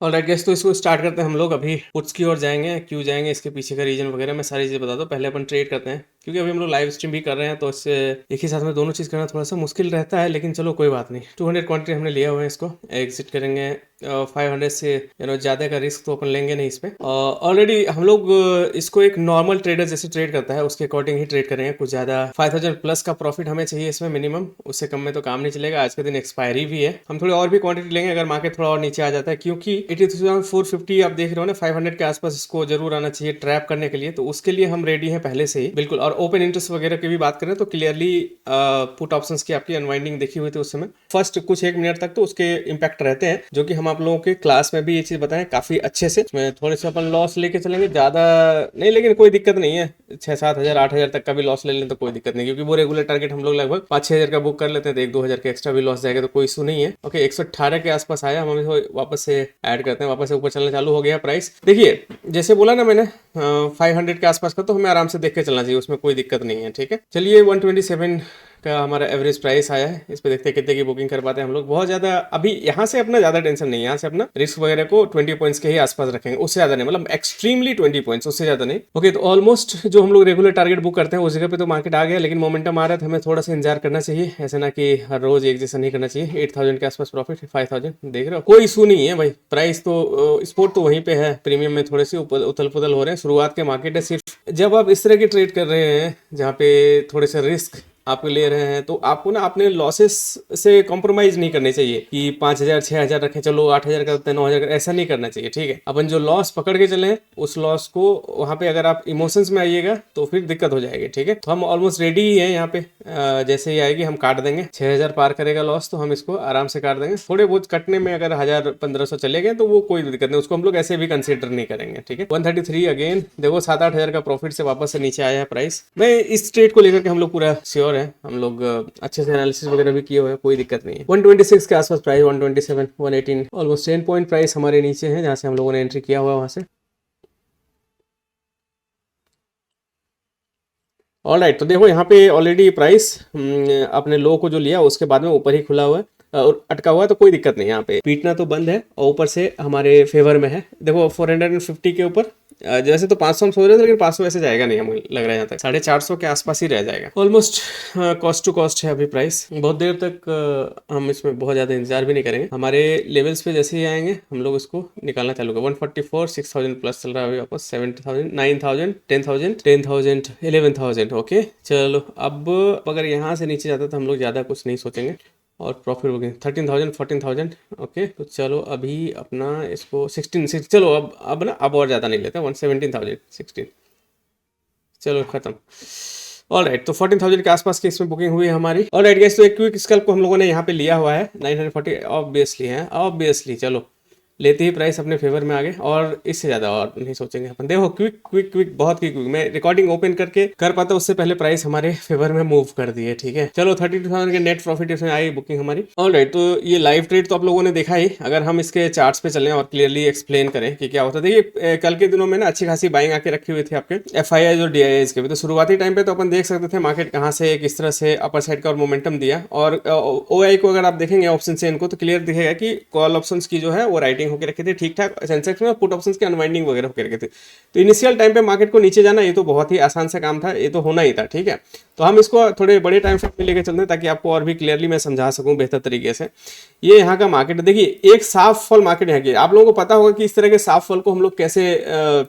Alright guys, तो इसको start करते हैं हम लोग। अभी पुट्स की ओर जाएंगे, क्यों जाएंगे, इसके पीछे का रीजन वगैरह मैं सारी चीज़ें बता दूं। पहले अपन ट्रेड करते हैं, क्योंकि अभी हम लोग लाइव स्ट्रीम भी कर रहे हैं, तो इससे एक ही साथ में दोनों चीज़ करना थोड़ा सा मुश्किल रहता है, लेकिन चलो कोई बात नहीं। 200 क्वांटिटी हमने लिया हुआ है, इसको एग्जिट करेंगे। 500 से ज़्यादा का रिस्क तो अपन लेंगे नहीं इस पे। ऑलरेडी हम लोग इसको एक नॉर्मल ट्रेडर जैसे ट्रेड करता है उसके अकॉर्डिंग ही ट्रेड करेंगे। कुछ ज़्यादा 5000 प्लस का प्रॉफिट हमें चाहिए इसमें मिनिमम, उससे कम में तो काम नहीं चलेगा। आज के दिन एक्सपायरी भी है, हम थोड़ी और भी क्वांटिटी लेंगे अगर मार्केट थोड़ा और नीचे आ जाता है, क्योंकि 83,450 आप देख रहे हो ना, 500 के आसपास इसको जरूर आना चाहिए ट्रैप करने के लिए, तो उसके लिए हम रेडी हैं पहले से ही बिल्कुल। और ओपन इंटरेस्ट वगैरह की भी बात करें तो क्लियरली पुट ऑप्शंस की आपकी अनवाइंडिंग देखी हुई थी उस समय, फर्स्ट कुछ 1 मिनट तक तो उसके इंपैक्ट रहते हैं, जो कि हम आप लोगों के क्लास में भी ये चीज बताएं काफी अच्छे से। इसमें थोड़े से अपन लॉस लेके चलेंगे, ज्यादा नहीं, लेकिन कोई दिक्कत नहीं है। 6-7 हजार 8 हजार तक का भी लॉस ले लें तो कोई दिक्कत नहीं, क्योंकि वो रेगुलर टारगेट हम लोग लगभग 5-6 हजार का बुक कर लेते हैं, तो 1-2 हजार का एक्स्ट्रा भी लॉस जाएगा तो कोई इशू नहीं है। ओके, 118 के आसपास आया, हम इसको वापस से ऐड करते हैं, वापस से ऊपर चलना चालू हो गया प्राइस। देखिए जैसे बोला ना मैंने 500 के आसपास का तो हमें आराम से देख के चलना चाहिए, उसमें कोई दिक्कत नहीं है। ठीक है, चलिए 127 का हमारा एवरेज प्राइस आया है, इस पे देखते हैं कितने की बुकिंग कर पाते हैं हम लोग। बहुत ज्यादा अभी यहाँ से अपना ज्यादा टेंशन नहीं है, यहाँ से अपना रिस्क वगैरह को 20 पॉइंट्स के ही आसपास रखेंगे, उससे ज्यादा नहीं, मतलब एक्सट्रीमली 20 पॉइंट्स, उससे ज्यादा नहीं। ओके, तो ऑलमोस्ट जो हम लोग रेगुलर टारगेट बुक करते हैं उस जगह पे तो मार्केट आ गया, लेकिन मोमेंटम आ रहा है तो हमें थोड़ा सा इंतजार करना चाहिए, ऐसा ना कि हर रोज एक जैसा नहीं करना चाहिए। 8000 के आसपास प्रॉफिट, 5000 देख रहे हो, कोई इशू नहीं है भाई। प्राइस तो स्पोर्ट तो वहीं पे है, प्रीमियम में थोड़े से उथल पुथल हो रहे हैं, शुरुआत के मार्केट है। सिर्फ जब आप इस तरह की ट्रेड कर रहे हैं जहाँ पे थोड़े से रिस्क आप ले रहे हैं, तो आपको ना अपने लॉसेस से कॉम्प्रोमाइज नहीं करने चाहिए कि 5 हजार 6 हजार रखें, चलो 8 हजार करते हैं, 9 हजार, ऐसा नहीं करना चाहिए। ठीक है, अपन जो लॉस पकड़ के चले उस लॉस को वहां पे अगर आप इमोशंस में आइएगा तो फिर दिक्कत हो जाएगी। ठीक है, तो हम ऑलमोस्ट रेडी ही है यहाँ पे। जैसे ही आएगी हम काट देंगे। 6 हजार पार करेगा लॉस तो हम इसको आराम से काट देंगे। थोड़े बहुत कटने में अगर 1000-1500 चले गए तो वो कोई दिक्कत नहीं, उसको हम लोग ऐसे भी कंसिडर नहीं करेंगे। ठीक है, 133 अगेन देखो, 7-8 हजार का प्रॉफिट से वापस से नीचे आया है प्राइस। मैं इस ट्रेड को लेकर के हम लोग पूरा श्योर है, हम लोग अच्छे से एनालिसिस वगैरह भी किए हुए हैं, कोई दिक्कत नहीं है। 126 के आसपास प्राइस, 127, 118, ऑलमोस्ट 10 पॉइंट प्राइस हमारे नीचे है जहां से हम लोगों ने एंट्री किया हुआ है वहां से। ऑल राइट, तो देखो यहाँ पे ऑलरेडी प्राइस अपने लो को जो लिया उसके बाद में ऊपर ही खुला हुआ है और अटका हुआ है, तो कोई दिक्कत नहीं। यहाँ पे पीटना तो बंद है और ऊपर से हमारे फेवर में है। देखो 450 के ऊपर जैसे तो 500 हम सोच रहे थे, लेकिन 500 ऐसे जाएगा नहीं, हमें लग रहा है यहाँ तक 450 के आसपास ही रह जाएगा ऑलमोस्ट। कॉस्ट टू कॉस्ट है अभी प्राइस, बहुत देर तक हम इसमें बहुत ज़्यादा इंतजार भी नहीं करेंगे। हमारे लेवल्स पे जैसे ही आएंगे हम लोग इसको निकालना चालू कर। 144, 6000 प्लस चल रहा है अभी वापस, 70,000, 9000, 10,000, 10,000, 11,000। ओके चलो, अब अगर यहाँ से नीचे जाता तो हम लोग ज़्यादा कुछ नहीं सोचेंगे और प्रॉफिट बुकिंग 13,000, 14,000। ओके, तो चलो अभी अपना इसको 16, चलो अब ना अब और ज़्यादा नहीं लेते, 17,000, 16, चलो खत्म। ऑल राइट, तो 14,000 के आसपास की इसमें बुकिंग हुई है हमारी। ऑल राइट गाइस, तो एक क्विक स्कैल्प को हम लोगों ने यहाँ पे लिया हुआ है 940, ऑब्वियसली है, ऑब्वियसली। चलो लेते ही प्राइस अपने फेवर में आ गए और इससे ज़्यादा और नहीं सोचेंगे अपन। देखो क्विक क्विक क्विक, बहुत क्विक क्विक, मैं रिकॉर्डिंग ओपन करके कर पाता उससे पहले प्राइस हमारे फेवर में मूव कर दिए। ठीक है, चलो 32,000 के नेट प्रॉफिट इसमें आई बुकिंग हमारी। ऑल राइट, तो ये लाइव ट्रेड तो आप लोगों ने देखा ही। अगर हम इसके चार्ट्स पे चलें और क्लियरली एक्सप्लेन करें कि क्या होता है, देखिए कल के दिनों में ना अच्छी खासी बाइंग आके रखी हुई थी आपके FIIs और DIIs के भी। तो शुरुआती टाइम पे तो अपन देख सकते थे मार्केट कहाँ से किस तरह से अपर साइड का और मोमेंटम दिया, और OI को अगर आप देखेंगे ऑप्शन से इनको, तो क्लियर दिखेगा कि कॉल ऑप्शन की जो है वो राइटिंग होकर रखी थी ठीक ठाक, सेंसेक्स में पुट ऑप्शंस की अनवाइंडिंग वगैरह होकर रखे थे। तो इनिशियल टाइम पे मार्केट को नीचे जाना ये तो बहुत ही आसान सा काम था, ये तो होना ही था। ठीक है, तो हम इसको थोड़े बड़े टाइम फ्रेम में लेकर चलते हैं ताकि आपको और भी क्लियरली मैं समझा सकूं बेहतर तरीके से। ये यहाँ का मार्केट देखिए, एक साफ फॉल मार्केट है कि आप लोगों को पता होगा कि इस तरह के साफ फॉल को हम लोग कैसे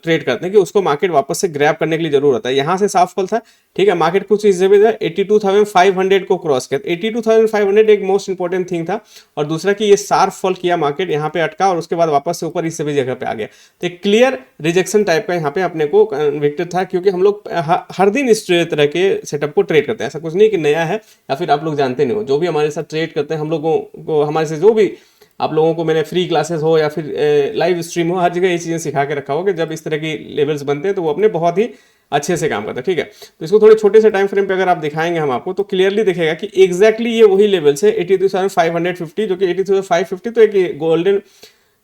ट्रेड करते हैं, कि उसको मार्केट वापस से ग्रैब करने के लिए जरूर होता है। यहाँ से साफ फॉल था, ठीक है, मार्केट कुछ इस जगह 82,500 को क्रॉस किया। 82,500 एक मोस्ट इंपॉर्टेंट थिंग था, और दूसरा कि ये शार्प फॉल किया मार्केट, यहाँ पे अटका और उसके बाद वापस से ऊपर इस सभी जगह पे आ गया। तो एक क्लियर रिजेक्शन टाइप का यहाँ पे अपने को कन्विक्टेड था, क्योंकि हम लोग हर दिन इस तरह के सेटअप को ट्रेड करते हैं। ऐसा कुछ नहीं कि नया है या फिर आप लोग जानते नहीं हो, जो भी हमारे साथ ट्रेड करते हैं हम लोगों को, हमारे से जो भी आप लोगों को मैंने फ्री क्लासेस हो या फिर लाइव स्ट्रीम हो, हर जगह ये चीज़ें सिखा के रखा हो कि जब इस तरह की लेवल्स बनते हैं तो वो अपने बहुत ही अच्छे से काम करता है। ठीक है, तो इसको थोड़े छोटे से टाइम फ्रेम पे अगर आप दिखाएंगे हम आपको, तो क्लियरली दिखेगा कि एग्जैक्टली ये वही लेवल्स है 82,550, जो कि 82,550 तो एक गोल्डन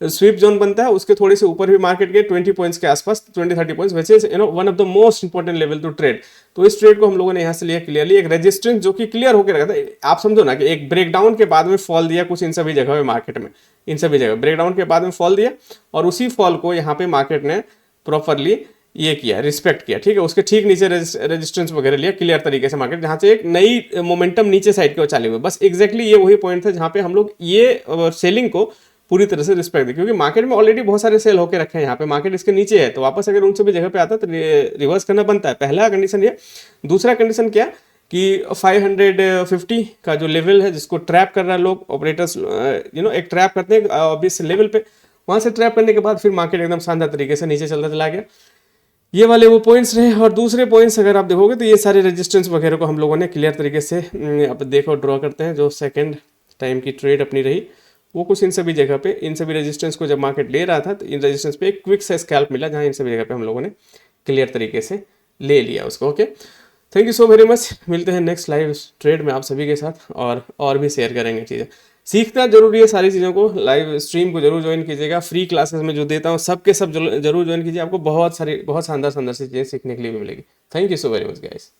स्वीप जोन बनता है, उसके थोड़े से ऊपर भी मार्केट गए 20 पॉइंट्स के आसपास, 20-30 points, which is one of the most important level to trade. तो इस ट्रेड को हम लोगों ने यहाँ से लिया क्लियरली, एक रेजिस्टेंस जो कि क्लियर होकर रखा था। आप समझो ना कि एक ब्रेकडाउन के बाद में फॉल दिया कुछ इन सभी जगह पे मार्केट में, इन सभी जगह ब्रेकडाउन के बाद में फॉल दिया, और उसी फॉल को यहाँ पे मार्केट ने प्रॉपरली ये किया, रिस्पेक्ट किया, ठीक है। उसके ठीक नीचे रेजिस्टेंस वगैरह लिया क्लियर तरीके से मार्केट, जहाँ से एक नई मोमेंटम नीचे साइड की ओर चालू हुई। बस एग्जैक्टली ये वही पॉइंट था जहाँ पे हम लोग ये सेलिंग को पूरी तरह से रिस्पेक्ट दे, क्योंकि मार्केट में ऑलरेडी बहुत सारे सेल होकर रखे हैं, यहाँ पे मार्केट इसके नीचे है, तो वापस अगर उन सभी जगह पे आता है तो रिवर्स करना बनता है। पहला कंडीशन ये। दूसरा कंडीशन क्या कि 550 का जो लेवल है जिसको ट्रैप कर रहा है लोग, ऑपरेटर्स एक ट्रैप करते हैं ऑब्वियस लेवल पे, वहां से ट्रैप करने के बाद फिर मार्केट एकदम शानदार तरीके से नीचे चलता चला गया। ये वाले वो पॉइंट्स रहे। और दूसरे पॉइंट्स अगर आप देखोगे तो ये सारे रेजिस्टेंस वगैरह को हम लोगों ने क्लियर तरीके से अब देखो ड्रॉ करते हैं। जो सेकंड टाइम की ट्रेड अपनी रही वो कुछ इन सभी जगह पे, इन सभी रेजिस्टेंस को जब मार्केट ले रहा था तो इन रेजिस्टेंस पे एक क्विक सा स्कैल्प मिला, जहां इन सभी जगह पे हम लोगों ने क्लियर तरीके से ले लिया उसको। Okay, thank you so very much. मिलते हैं नेक्स्ट लाइव ट्रेड में आप सभी के साथ, और भी शेयर करेंगे चीज़ें। सीखना जरूरी है सारी चीज़ों को, लाइव स्ट्रीम को जरूर ज्वाइन कीजिएगा, फ्री क्लासेस में जो देता हूँ सबके सब जरूर ज्वाइन कीजिए, आपको बहुत शानदार सी चीज़ें सीखने के लिए भी मिलेगी। Thank you so very much guys.